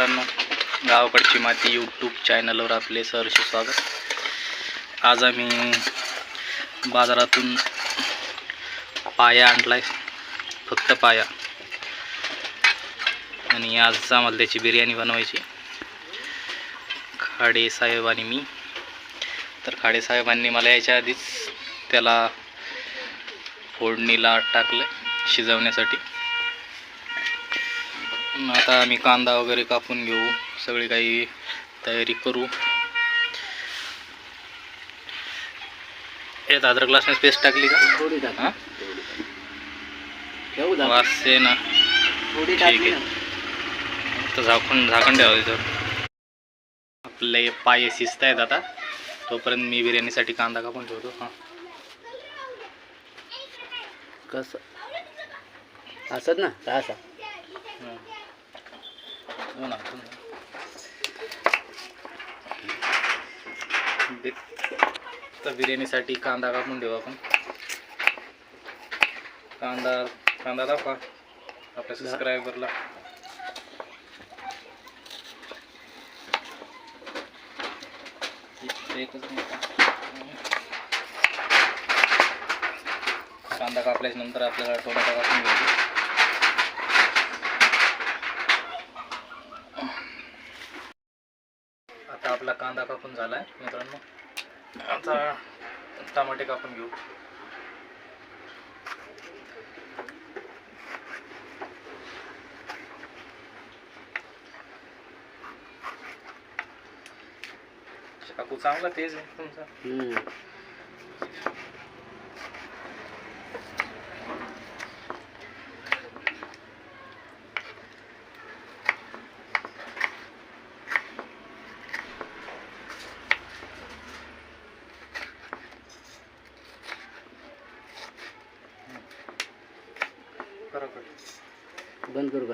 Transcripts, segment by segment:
मित्रांनो, गावाकडची माती यूट्यूब चॅनलवर आपले सहर्ष स्वागत। आज आम्ही बाजारातून पाया आणलाय, फक्त पाया, आणि आज आम्हाला त्याची बिर्याणी बनवायची। खाडे साहेब आणि मी। तर खाडे साहेबांनी मला याच्या आधीच त्याला फोडणीला टाकलं शिजवण्यासाठी। आता आम्ही कांदा वगैरे कापून घेऊ, सगळी काही तयारी करू। यात अद्रक लसणाची पेस्ट टाकली का? थोडी टाक। हां, ठेवू दा, वास आहे ना, थोडी ठीक टाकली आहे। ना। तर झाकण ठेवा त्याच्यावर। आपले पाय शिजत आहेत आता, तोपर्यंत मी बिर्याणीसाठी कांदा कापून ठेवतो। हां, कसं असत ना असा हो ना। तर बिर्याणीसाठी कांदा कापून ठेवू आपण। कांदा दाखवा आपल्या सबस्क्रायबरला। कांदा कापल्याच्या नंतर आपल्याला टोमॅटो कापून घ्यायचे। आता आपला कांदा कापून झालाय मित्रांनो, आता टमाटे कापून घेऊ। चाकू चांगला तेज आहे तुमचा। बंद करू का?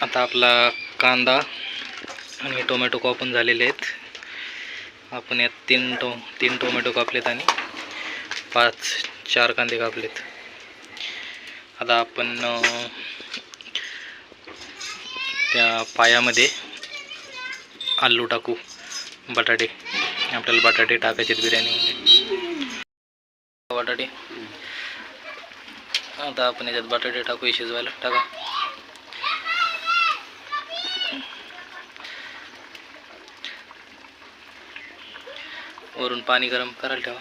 आता आपला कांदा आणि टोमॅटो कापून झालेले आहेत। आपण यात तीन टोमॅटो कापलेत आणि 4 कांदे कापलेत। आता आपण त्या पायामध्ये आलू टाकू, बटाटे। आपल्याला बटाटे टाकायचे बिर्याणीमध्ये, बटाटे। आता आपण याच्यात बटाटे टाकू शिजवायला। टाका। वरून पाणी गरम करायला ठेवा।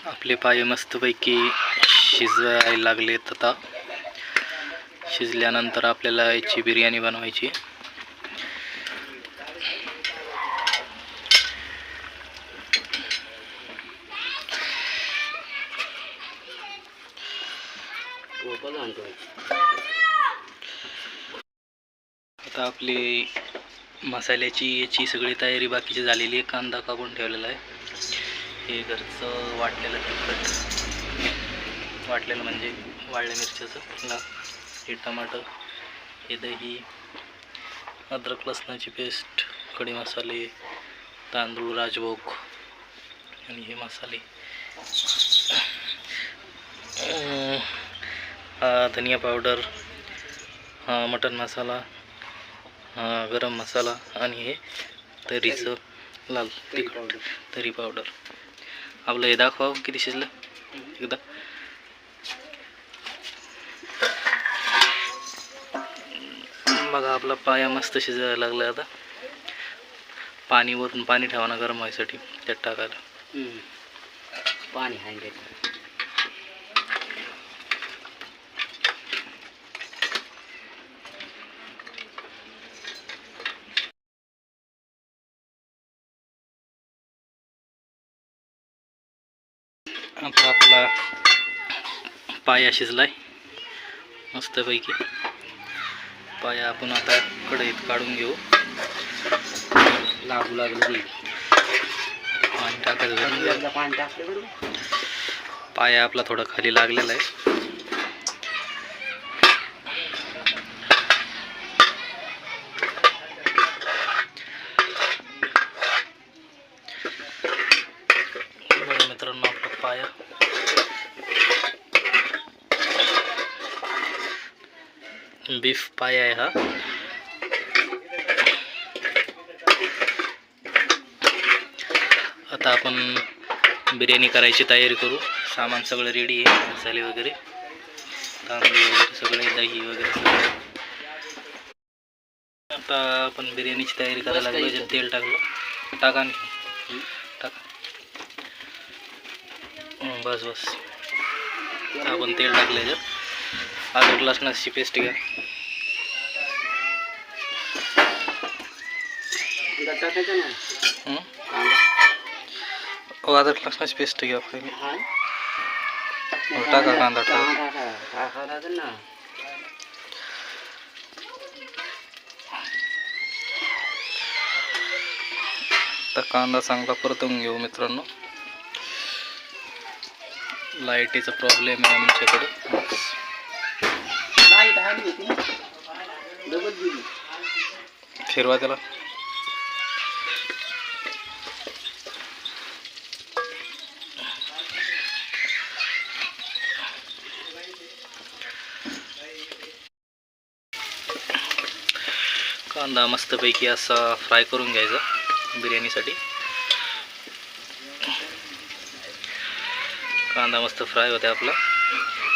आपले पाय मस्तपैकी शिजायला लागलेत। आता शिजल्यानंतर आपल्याला याची बिर्याणी बनवायची। आता आपली मसाल्याची याची सगळी तयारी बाकीची झालेली आहे। कांदा कापून ठेवलेला आहे, हे घरचं वाटलेलं तिखट, वाटलेलं म्हणजे वाळल्या मिरच्याचं, हे टमाटर, हे दही, अद्रक लसणाची पेस्ट, कढी मसाले, तांदूळ राजभोग, आणि हे मसाले, धनिया पावडर, मटन मसाला, गरम मसाला, आणि हे तरीचं लाल तिखट, तरी पावडर। आपलं हे दाखवा किती शिजलं एकदा। बघा आपला पाया मस्त शिजायला लागला। आता वरून पाणी ठेवा ना गरम व्हायसाठी, त्यात टाकायला पाणी आहे। आता आपला पाया शिजलाय मस्तपैकी। पाया आपण आता कढईत काढून घेऊ। लागू लागलं पाणी टाकायचं। पाया आपला थोडा खाली लागलेला आहे। पाया, बीफ पाया आहे हा. आता आपण बिर्याणी करायची तयारी करू. सामान सगळं रेडी आहे, मसाले वगैरे, तांदूळ वगैरे सगळे, दही वगैरे सगळं. आता आपण बिर्याणीची तयारी करायला लागलो. याच्यात तेल टाकलं, टाका आणखी टाका. बस बस. आपण तेल टाकलं. याच्यात अद्रक लसणाची पेस्ट घ्या. टाकायचं ना. अद्रक लसणाची पेस्ट घ्या पहिले. टाका कांदा, टाका लागेल ना. तर कांदा चांगला परतवून घेऊ मित्रांनो. लाईटीचा प्रॉब्लेम आहे आमच्याकडे. फिरवा त्याला. कांदा मस्तपैकी असा फ्राय करून घ्यायचा बिर्याणीसाठी. कांदा मस्त फ्राय होते आपला.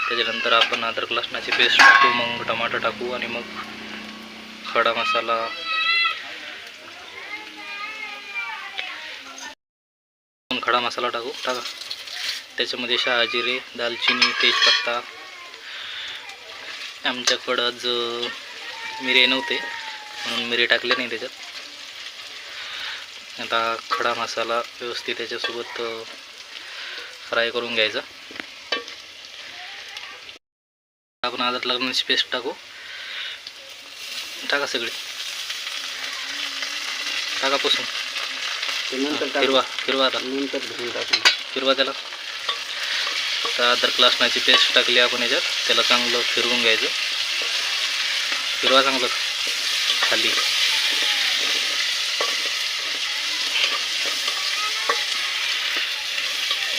त्याच्यानंतर आपण अद्रक लसणाची पेस्ट टाकू, मग टमाटर टाकू आणि मग खडा मसाला, खडा मसाला टाका. त्याच्यामध्ये शहाजिरे, दालचिनी, तेजपत्ता. आमच्याकडं आज मिरे नव्हते म्हणून मिरे टाकले नाही त्याच्यात. आता खडा मसाला व्यवस्थित त्याच्यासोबत फ्राय करून घ्यायचा. आपण अद्रक लसणाची पेस्ट टाका सगळे, टाका पुसून. फिरवा आता, फिरवा त्याला. तर अद्रक लसणाची पेस्ट टाकली आपण याच्यात. त्याला चांगलं फिरवून घ्यायचं. फिरवा चांगलं खाली.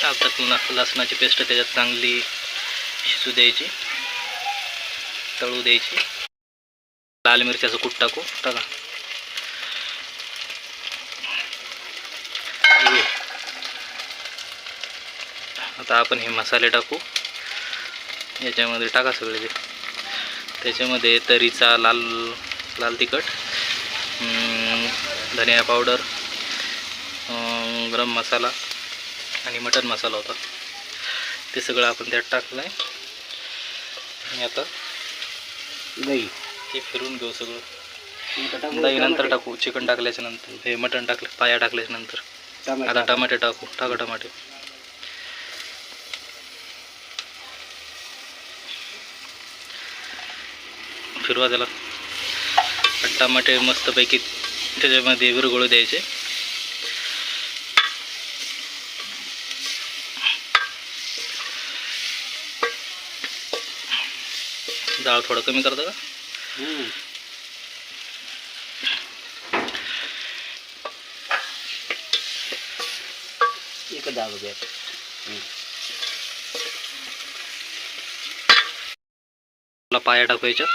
अद्रक लसणाची पेस्ट त्याच्यात चांगली शिजू द्यायची, तळू द्यायची. लाल मिरच्याचं कूट टाका. आता आपण हे मसाले टाकू याच्यामध्ये. टाका सगळे. त्याच्यामध्ये तरीचा लाल तिखट, धनिया पावडर, गरम मसाला आणि मटन मसाला होता. ते सगळं आपण त्यात टाकलं आहे. आणि आता दही ते फिरून घेऊ सगळं. दही नंतर टाकू, चिकन टाकल्याच्या नंतर. हे मटन टाकलं, पाया टाकल्याच्या नंतर. आता टमाटे टाका टमाटे. फिरवा त्याला. टमाटे मस्तपैकी त्याच्यामध्ये विरघळू द्यायचे. डाळ थोडं कमी करता का? एक डाळ घ्या. पाया टाकू याच्यात.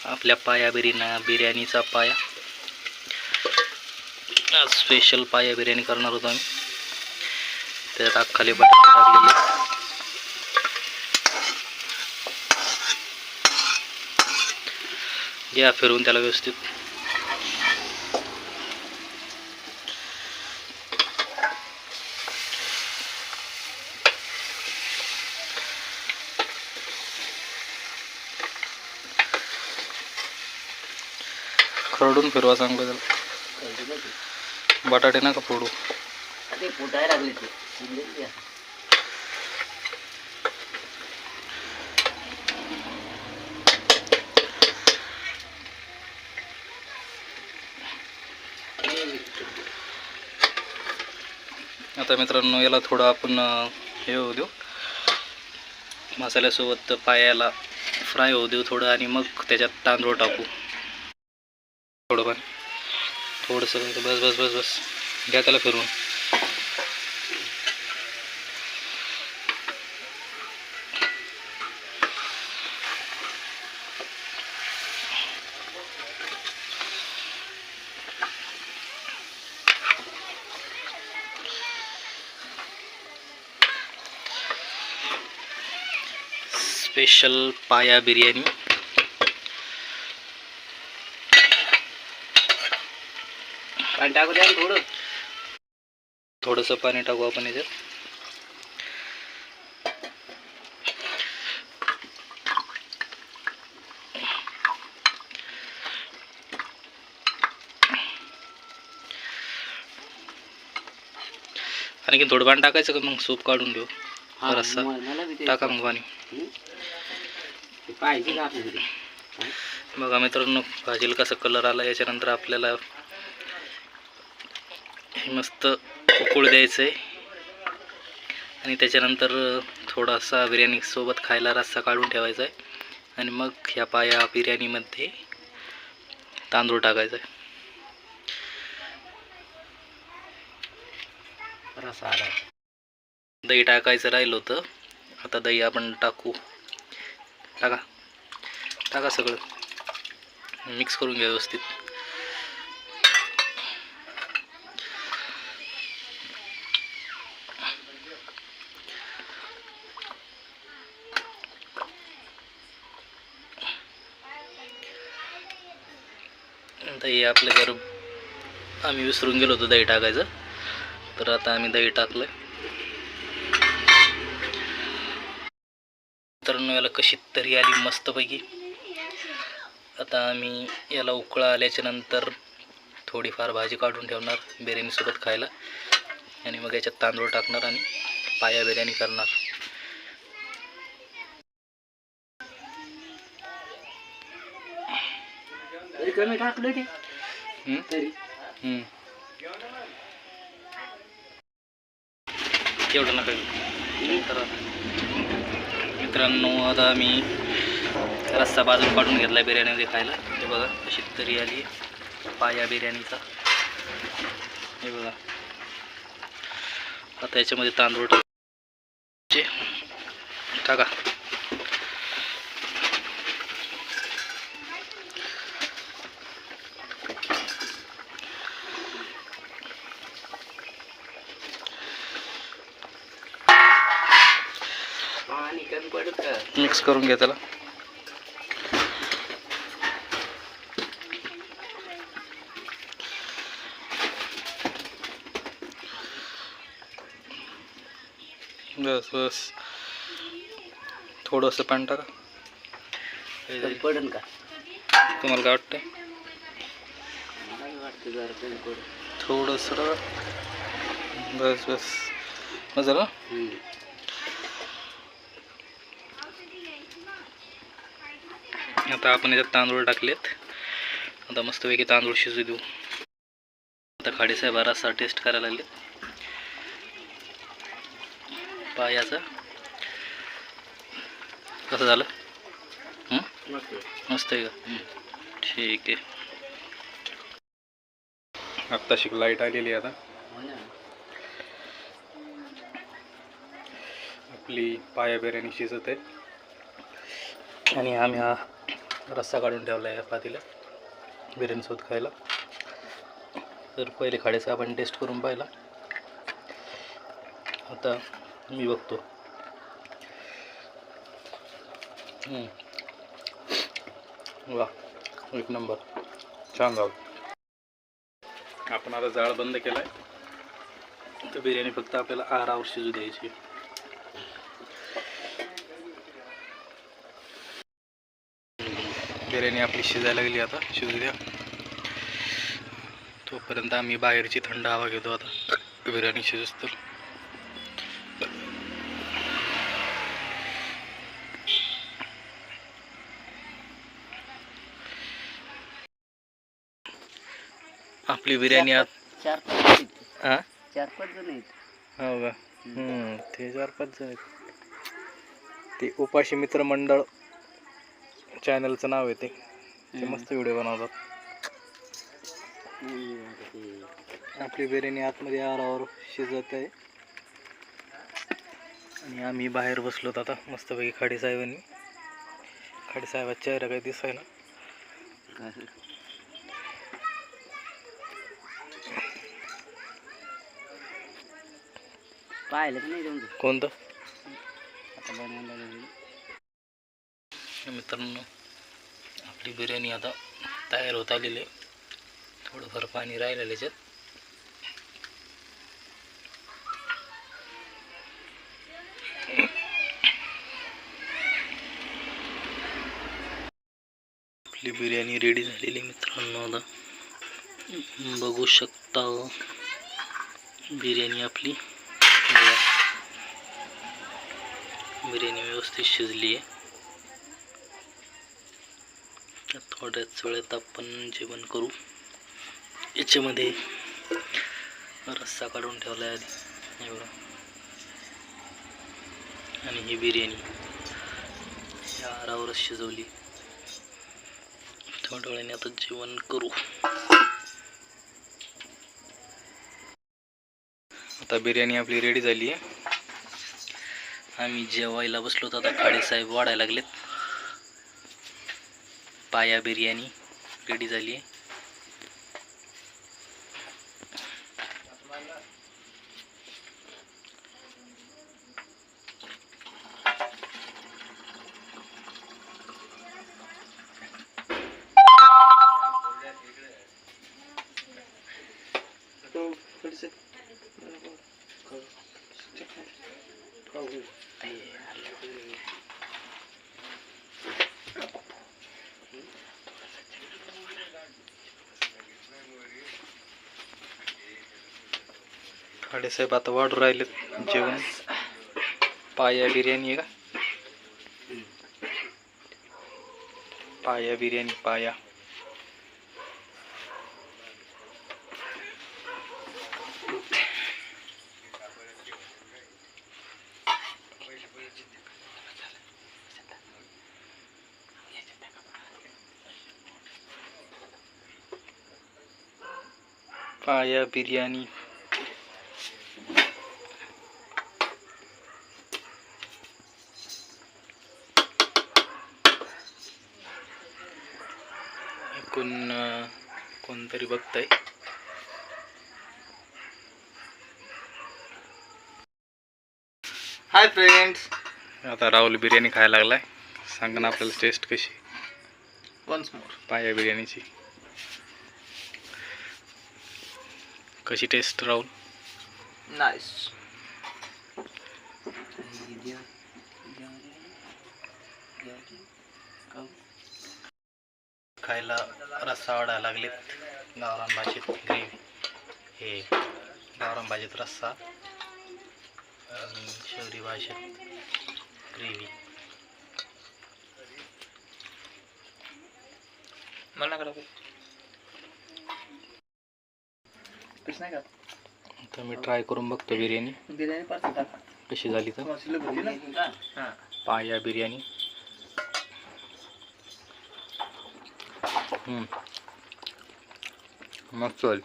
आपल्या पाया बिर्याणीचा पाया. आज स्पेशल पाया बिर्याणी करणार होतो आम्ही. त्यात खाली बटाटे टाकलेले. घ्या फिरवून त्याला व्यवस्थित. खरडून फिरवा चांगलं त्याला. बटाटे नका फोडू. ते फुटायला लागले ते. आता मित्रांनो याला थोडं आपण हे होऊ देऊ, मसाल्यासोबत पायाला फ्राय होऊ देऊ थोडं. आणि मग त्याच्यात तांदूळ टाकू थोडं पण, थोडंसं. बस बस बस बस. घ्या त्याला फिरवून. स्पेशल पाया बिर्याणी. पाणी टाकू द्या ना थोडंसं पाणी टाकू आपण याच्यात. आणखी थोडं पाणी टाकायचं का मग सूप काढून घेऊ. रस्सा टाका मग पाणी. पाहिजे का आपल्याला? बघा मित्रांनो भाजीला कसा कलर आला. याच्यानंतर आपल्याला हे मस्त उकळू द्यायचं आहे आणि त्याच्यानंतर थोडासा बिर्याणी सोबत खायला रस्सा काढून ठेवायचा आहे आणि मग ह्या पाया बिर्याणीमध्ये तांदूळ टाकायचा आहे. रस्सा आला. दही टाकायचं राहिलं होतं. आता दही आपण टाकू. टाका टाका सगळं मिक्स करून घ्या व्यवस्थित. दही आपल्या घर आम्ही विसरून गेलो होतो दही टाकायचं, तर आता आम्ही दही टाकलं. तर याला कशी तरी आली मस्तपैकी. आता आम्ही याला उकळा आल्याच्या नंतर थोडीफार भाजी काढून ठेवणार बिर्याणीसोबत खायला आणि मग याच्यात तांदूळ टाकणार आणि पाया बिर्याणी करणार. तरी कमी टाकलं ते तरी एवढं नका. तर मित्रांनो आता आम्ही रस्सा बाजून काढून घेतला बिर्याणीमध्ये खायला. हे बघा कशी तरी आली पाया बिर्याणीचा. हे बघा आता याच्यामध्ये तांदूळ टाका. पाणी कमी पडत का? मिक्स करून घ्या त्याला. बस बस थोडंसं पाणी टाका. कमी पडन का? तुम्हाला काय वाटतं? मला वाटतं जरा कमी पडत. थोडंसं टाका. बस बस मग झालं. आता आपण याच्यात तांदूळ टाकलेत. आता मस्तपैकी तांदूळ शिजू देऊ. आता खाडीसाहेब रस्सा टेस्ट करायला लागले पायाचा. कसं झालं? मस्त आहे का? ठीक आहे. आत्ताशी लाईट आलेली आता. आपली पाया बिर्याणी शिजत आहे आणि आम्ही हा रस्सा काढून ठेवला आहे पातीला बिर्याणीसोबत खायला. तर पहिले खाड्याचा आपण टेस्ट करून पाहिला. आता मी बघतो. वा एक नंबर छान झालं. आपण आता जाळ बंद केला आहे. तर बिर्याणी फक्त आपल्याला आरावर शिजू द्यायची. बिर्याणी आपली शिजायला लागली. आता शिजू द्या. तोपर्यंत आम्ही बाहेरची थंड हवा घेतो. आता बिर्याणी शिजत तर आपली बिर्याणी आत 4-5 जण आहेत. हो का? ते 4-5 जण आहेत. ते उपाशी मित्र मंडळ चॅनलचं नाव आहे. ते मस्त व्हिडिओ बनवतात. आपली बिर्याणी आतमध्ये आरावर शिजत आहे आणि आम्ही बाहेर बसलोत आता मस्तपैकी. खाडीसाहेबांनी खाडीसाहेबाचा चेहरा काही दिसाय ना. पाहिलं की नाही तुमचं? कोणतं? आता बनवायला मित्रांनो आपली बिर्याणी आता तयार होत आलेली आहे. थोडंफार पाणी राहिलेलं याच्यात. आपली बिर्याणी रेडी झालेली मित्रांनो. आता बघू शकता बिर्याणी आपली. बिर्याणी व्यवस्थित शिजली आहे. थोड्याच वेळात आपण जेवण करू. याच्यामध्ये रस्सा काढून ठेवला आहे आधी एवढा. आणि ही बिर्याणी या आरावरच शिजवली. थोड्या वेळाने आता जेवण करू. आता बिर्याणी आपली रेडी झाली आहे. आम्ही जेवायला बसलो तर आता खाडे साहेब वाढायला लागलेत. पाया बिर्याणी रेडी झाली आहे. खाडे साहेब आता वाढून राहिलेत जेवण. पाया बिर्याणी आहे का? पाया बिर्याणी पाया. पाया बिर्याणी. कोणतरी बघताय. Hi friends. आता राहुल बिर्याणी खायला लागलाय. सांगा ना आपल्याला टेस्ट कशी वन्स मोर. पाया बिर्याणीची कशी टेस्ट राहुल? नाईस. खायला रस्सा वाढायला लागलेत. गावरान भाजीत ग्रेव्ही. हे गावरान भाजीत रस्सा आणि शहरी भाजीत ग्रेव्ही. मला करा पीस नाही का? आता मी ट्राय करून बघतो बिर्याणी बिर्याणी पार्सल टाका कशी झाली तर. पाया बिर्याणी. मस्त झाली.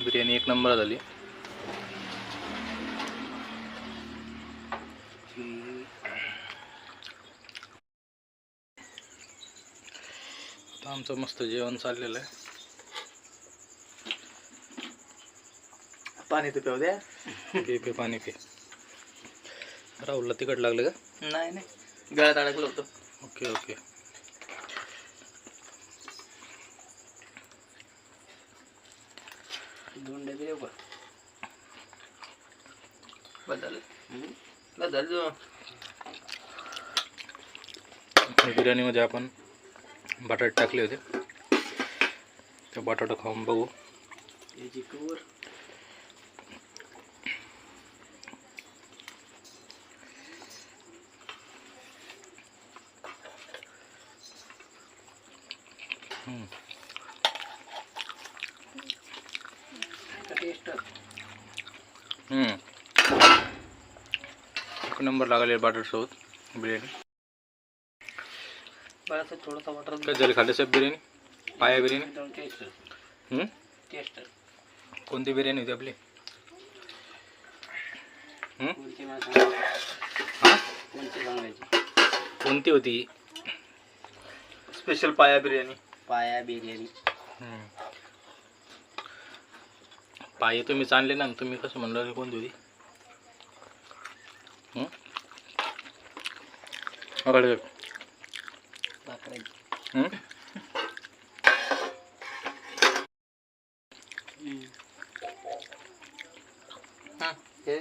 बिर्याणी एक नंबर झाली. आता आमचं मस्त जेवण चाललेलं आहे. पाणी तर प्याऊ द्या. पे पाणी पे. राहुलला तिखट लागलं का? नाही नाही गळ्यात अडकलं होतं. Okay okay. दोन डबे देऊ का? बदल बदल. बिर्याणीमध्ये आपण बटाटे टाकले होते. ते बटाटा खाऊन बघू. याची कवर टेस्ट एक नंबर लागले बटाट्यासोबत बिर्याणी. बराचसा थोडासा वाटर काय झालं खाल्लं साहेब बिर्याणी? पाया बिर्याणी. टेस्ट टेस्ट कोणती बिर्याणी होती आपली? कोणती सांगायची? कोणती होती? स्पेशल पाया बिर्याणी. पाया बिर्याणी. पाय तुम्ही आणले ना, तुम्ही कसं म्हणलं कोणती होती? अकडे भाकरायची. हे